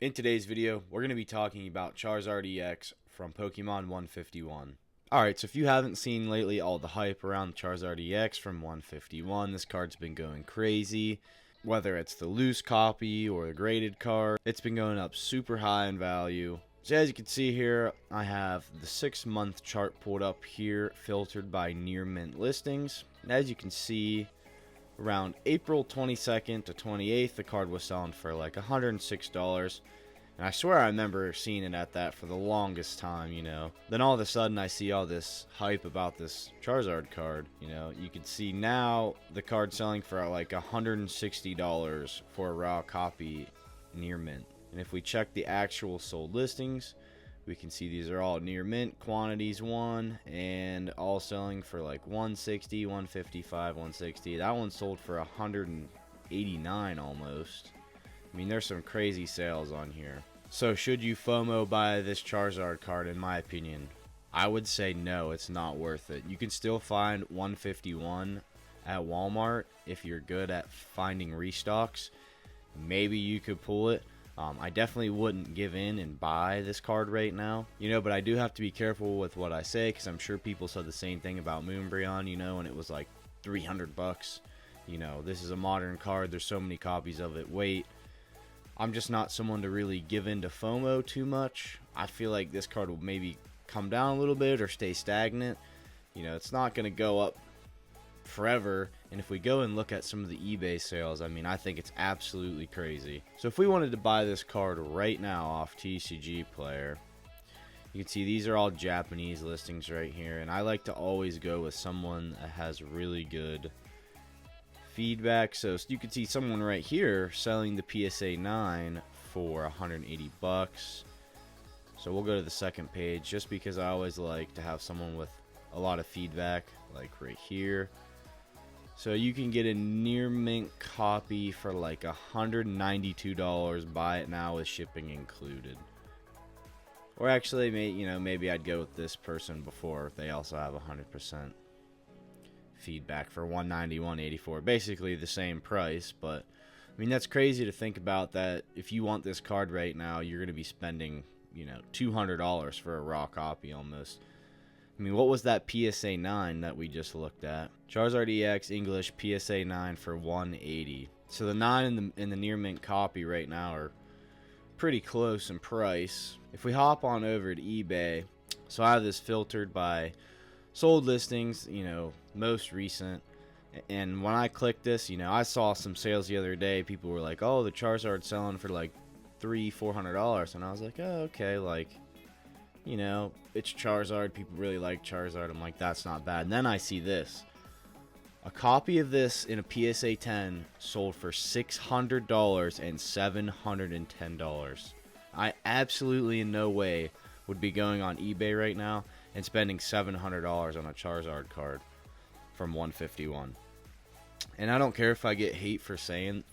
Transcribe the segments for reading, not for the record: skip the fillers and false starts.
In today's video, we're going to be talking about Charizard Ex from Pokemon 151. Alright, so if you haven't seen lately all the hype around Charizard EX from 151, this card's been going crazy. Whether it's the loose copy or the graded card, it's been going up super high in value. So as you can see here, I have the 6-month chart pulled up here, filtered by near mint listings. And as you can see, around April 22nd to 28th, the card was selling for like $106. And I swear I remember seeing it at that for the longest time, you know. Then all of a sudden I see all this hype about this Charizard card, you know. You can see now the card selling for like $160 for a raw copy near mint. And if we check the actual sold listings, we can see these are all near mint quantities one, and all selling for like 160, 155, 160. That one sold for 189 almost. I mean, there's some crazy sales on here. So should you FOMO buy this Charizard card? In my opinion, I would say no, it's not worth it. You can still find 151 at Walmart if you're good at finding restocks. Maybe you could pull it. I definitely wouldn't give in and buy this card right now, you know, but I do have to be careful with what I say, because I'm sure people said the same thing about Moonbreon, you know, and it was like 300 bucks. You know, this is a modern card, there's so many copies of it. Wait, I'm just not someone to really give in to FOMO too much. I feel like this card will maybe come down a little bit or stay stagnant. You know, it's not going to go up forever. And if we go and look at some of the eBay sales, I mean, I think it's absolutely crazy. So if we wanted to buy this card right now off TCG Player, you can see these are all Japanese listings right here, and I like to always go with someone that has really good feedback. So you can see someone right here selling the PSA 9 for 180 bucks. So we'll go to the second page, just because I always like to have someone with a lot of feedback, like right here. So you can get a near mint copy for like $192. Buy it now with shipping included. Or actually, maybe I'd go with this person before. They also have 100% feedback for $191.84. Basically the same price, but I mean, that's crazy to think about, that if you want this card right now, you're going to be spending, you know, $200 for a raw copy almost. I mean, what was that PSA 9 that we just looked at? Charizard EX English PSA 9 for 180. So the 9 in the near mint copy right now are pretty close in price. If we hop on over to eBay, so I have this filtered by sold listings, you know, most recent. And when I clicked this, you know, I saw some sales the other day. People were like, "Oh, the Charizard's selling for like $300-400," and I was like, "Oh, okay, like, you know, it's Charizard. People really like Charizard." I'm like, that's not bad. And then I see this. A copy of this in a PSA 10 sold for $600 and $710. I absolutely in no way would be going on eBay right now and spending $700 on a Charizard card from 151. And I don't care if I get hate for saying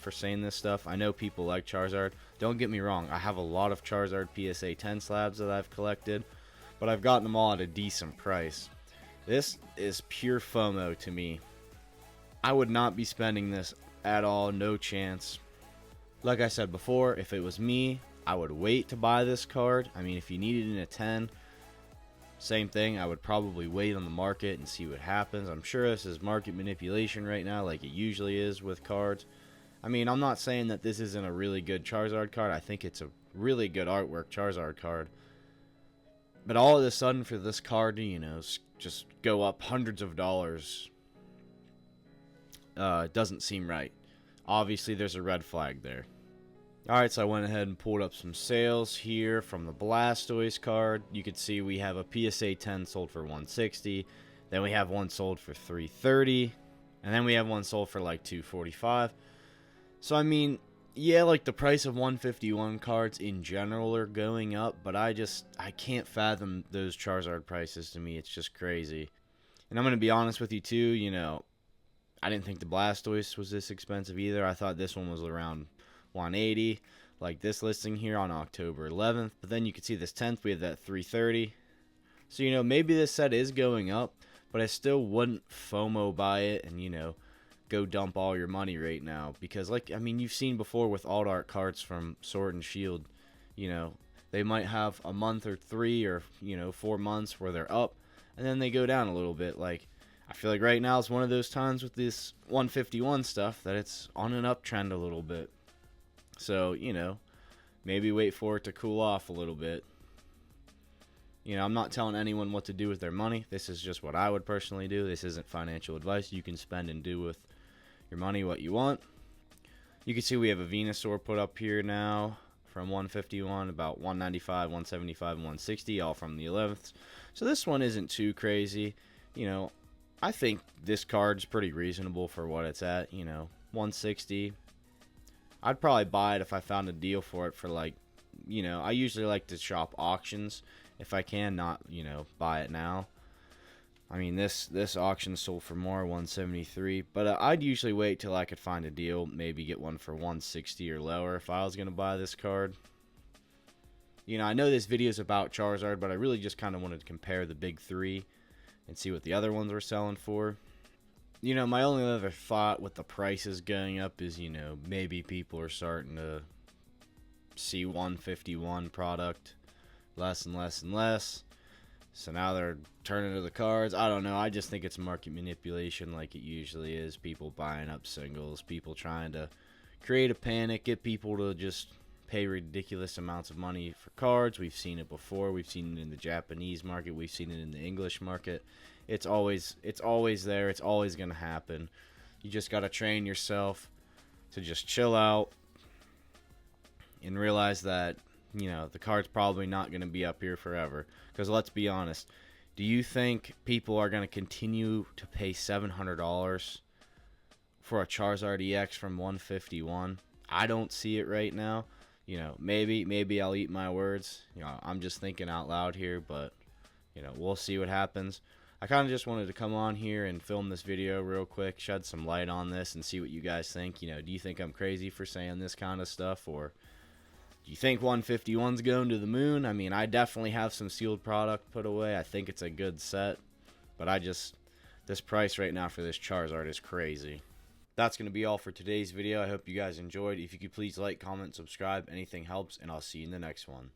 this stuff. I know people like Charizard. Don't get me wrong. I have a lot of Charizard PSA 10 slabs that I've collected, but I've gotten them all at a decent price. This is pure FOMO to me. I would not be spending this at all. No chance. Like I said before, if it was me, I would wait to buy this card. I mean, if you need it in a 10, same thing. I would probably wait on the market and see what happens. I'm sure this is market manipulation right now, like it usually is with cards. I mean, I'm not saying that this isn't a really good Charizard card. I think it's a really good artwork Charizard card. But all of a sudden for this card to, you know, just go up hundreds of dollars, it doesn't seem right. Obviously, there's a red flag there. Alright, so I went ahead and pulled up some sales here from the Blastoise card. You can see we have a PSA 10 sold for $160. Then we have one sold for $330. And then we have one sold for like $245. So, I mean, yeah, like the price of 151 cards in general are going up. But I can't fathom those Charizard prices. To me, it's just crazy. And I'm going to be honest with you too, you know, I didn't think the Blastoise was this expensive either. I thought this one was around 180, like this listing here on October 11th. But then you can see this 10th, we have that 330. So, you know, maybe this set is going up, but I still wouldn't FOMO buy it and, you know, go dump all your money right now. Because, like, I mean, you've seen before with alt art cards from Sword and Shield, You know, they might have a month or 3 or 4 months where they're up, and then they go down a little bit. Like, I feel like right now is one of those times with this 151 stuff that it's on an uptrend a little bit. So, maybe wait for it to cool off a little bit. I'm not telling anyone what to do with their money. This is just what I would personally do. This isn't financial advice. You can spend and do with your money what you want. You can see we have a Venusaur put up here now from 151, about 195, 175, and 160, all from the 11th. So this one isn't too crazy. I think this card's pretty reasonable for what it's at. 160. I'd probably buy it if I found a deal for it for like, I usually like to shop auctions if I can, not, buy it now. I mean, this auction sold for more, 173, but I'd usually wait till I could find a deal, maybe get one for 160 or lower if I was going to buy this card. I know this video is about Charizard, but I really just kind of wanted to compare the big three and see what the other ones were selling for. My only other thought with the prices going up is, maybe people are starting to see 151 product less and less and less. So now they're turning to the cards. I don't know. I just think it's market manipulation like it usually is. People buying up singles. People trying to create a panic. Get people to just pay ridiculous amounts of money for cards. We've seen it before. We've seen it in the Japanese market. We've seen it in the English market. It's always there. It's always going to happen. You just got to train yourself to just chill out and realize that the card's probably not going to be up here forever. Because let's be honest, do you think people are going to continue to pay $700 for a Charizard EX from 151? I don't see it right now. Maybe I'll eat my words. I'm just thinking out loud here, but we'll see what happens. I kind of just wanted to come on here and film this video real quick, shed some light on this, and see what you guys think. Do you think I'm crazy for saying this kind of stuff, or do you think 151's going to the moon? I mean, I definitely have some sealed product put away. I think it's a good set. But this price right now for this Charizard is crazy. That's going to be all for today's video. I hope you guys enjoyed. If you could please like, comment, subscribe. Anything helps, and I'll see you in the next one.